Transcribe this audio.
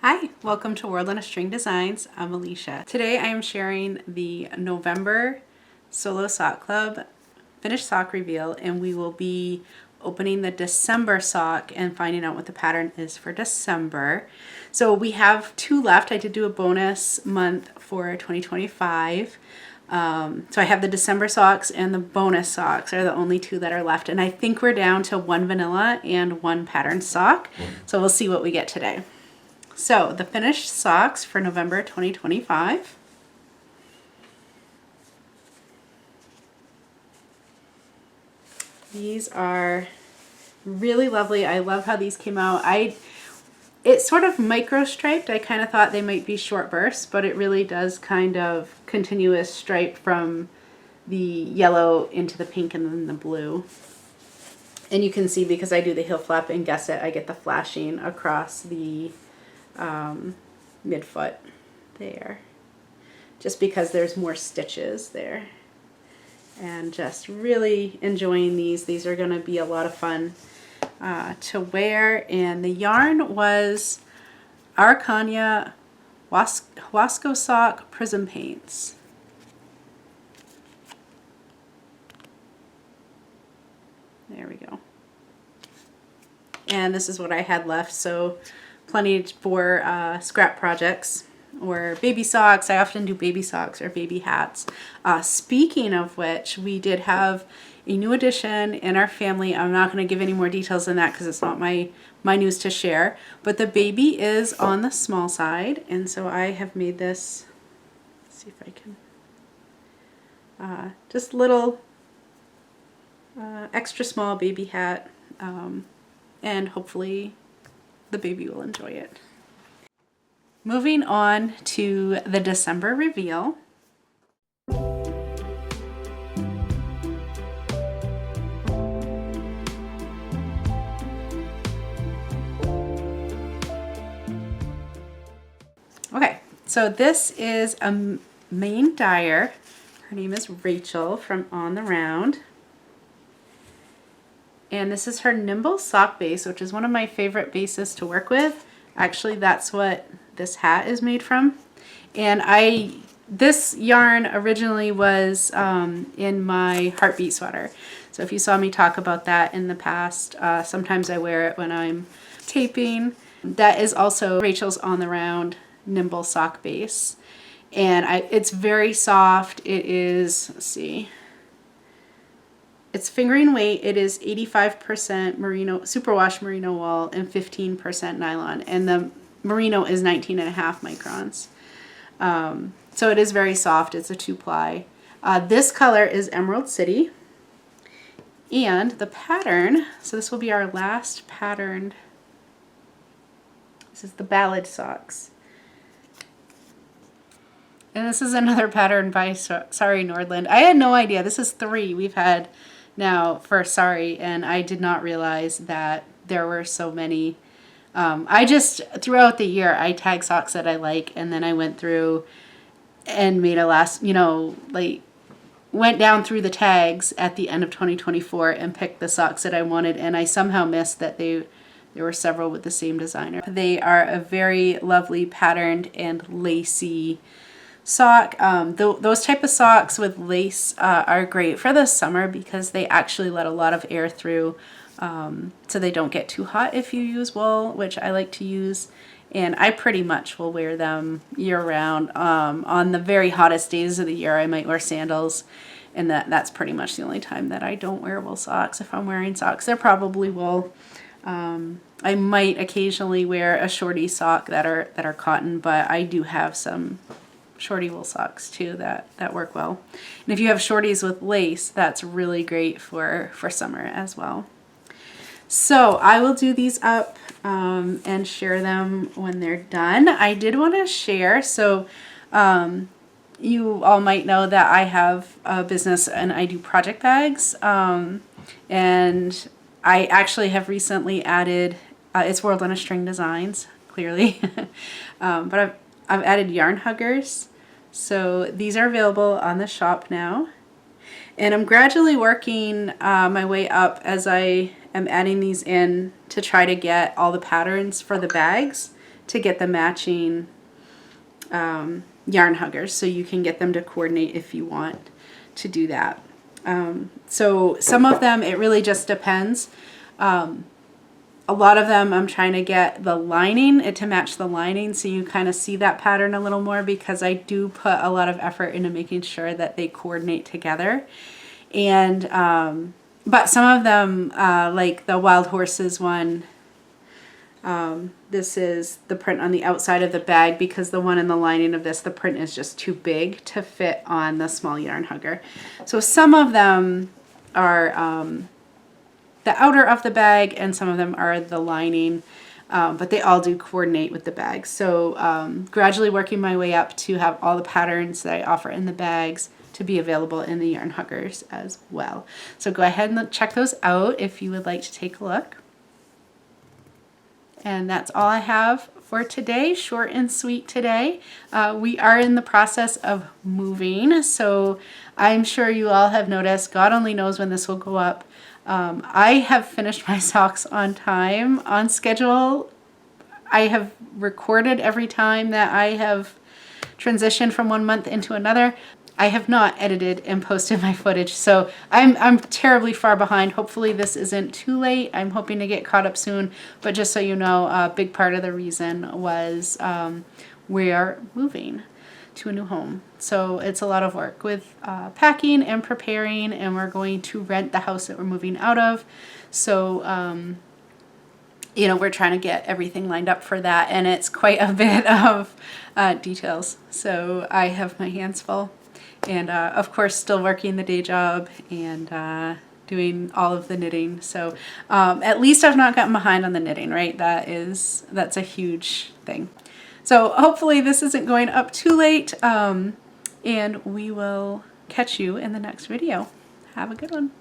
Hi, welcome to World on a String Designs. I'm Alicia. Today I am sharing the November Solo Sock Club finished sock reveal, and we will be opening the December sock and finding out what the pattern is for December. So we have two left. I did do a bonus month for 2025. So I have the December socks and the bonus socks are the only two that are left. And I think we're down to one vanilla and one pattern sock. So we'll see what we get today. So the finished socks for November 2025. These are really lovely. I love how these came out. It's sort of micro striped. I kind of thought they might be short bursts, but it really does kind of continuous stripe from the yellow into the pink and then the blue. And you can see, because I do the heel flap and guess it, I get the flashing across the midfoot there, just because there's more stitches there. And just really enjoying these. These are going to be a lot of fun to wear. And the yarn was Arcania Huasco Sock Prism Paints. There we go. And this is what I had left, so plenty for scrap projects or baby socks. I often do baby socks or baby hats. Speaking of which, we did have a new addition in our family. I'm not going to give any more details than that because it's not my news to share. But the baby is on the small side, and so I have made this. Let's see if I can. Just little extra small baby hat, and hopefully the baby will enjoy it. Moving on to the December reveal. Okay, so this is a main dyer. Her name is Rachel from On the Round. And this is her Nimble sock base, which is one of my favorite bases to work with. Actually, that's what this hat is made from. And this yarn originally was in my Heartbeat sweater. So if you saw me talk about that in the past, sometimes I wear it when I'm taping. That is also Rachel's On the Round Nimble sock base. And it's very soft. It is, let's see, it's fingering weight. It is 85% merino, superwash merino wool and 15% nylon. And the merino is 19.5 microns. So it is very soft. It's a 2-ply. This color is Emerald City. And the pattern, so this will be our last patterned. This is the Ballad Socks. And this is another pattern by Sorry Nordland. I had no idea. This is 3 we've had now for Sorry, and I did not realize that there were so many. I just, throughout the year, I tag socks that I like, and then I went through and made a last, like went down through the tags at the end of 2024 and picked the socks that I wanted, and I somehow missed that there were several with the same designer. They are a very lovely patterned and lacy sock. Those type of socks with lace are great for the summer because they actually let a lot of air through, so they don't get too hot if you use wool, which I like to use. And I pretty much will wear them year round. On the very hottest days of the year, I might wear sandals, and that's pretty much the only time that I don't wear wool socks. If I'm wearing socks, they're probably wool. I might occasionally wear a shorty sock that are cotton, but I do have some shorty wool socks too that work well. And if you have shorties with lace, that's really great for summer as well. So I will do these up and share them when they're done. I did want to share, so you all might know that I have a business and I do project bags, and I actually have recently added, it's World on a String Designs, clearly, but I've added yarn huggers. So these are available on the shop now. And I'm gradually working my way up as I am adding these in to try to get all the patterns for the bags to get the matching yarn huggers, so you can get them to coordinate if you want to do that. So some of them, it really just depends. A lot of them I'm trying to get the lining, to match the lining, so you kind of see that pattern a little more, because I do put a lot of effort into making sure that they coordinate together. And but some of them, like the Wild Horses one, this is the print on the outside of the bag, because the one in the lining of this, the print is just too big to fit on the small yarn hugger. So some of them are the outer of the bag, and some of them are the lining, but they all do coordinate with the bag. So gradually working my way up to have all the patterns that I offer in the bags to be available in the yarn huggers as well. So go ahead and check those out if you would like to take a look. And that's all I have for today. Short and sweet today. We are in the process of moving, so I'm sure you all have noticed, God only knows when this will go up. I have finished my socks on time, on schedule. I have recorded every time that I have transitioned from one month into another. I have not edited and posted my footage, so I'm terribly far behind. Hopefully this isn't too late. I'm hoping to get caught up soon, but just so you know, a big part of the reason was we are moving to a new home. So it's a lot of work with packing and preparing, and we're going to rent the house that we're moving out of. So you know, we're trying to get everything lined up for that, and it's quite a bit of details. So I have my hands full. And of course, still working the day job and doing all of the knitting. So at least I've not gotten behind on the knitting, right? That's a huge thing. So hopefully this isn't going up too late, and we will catch you in the next video. Have a good one.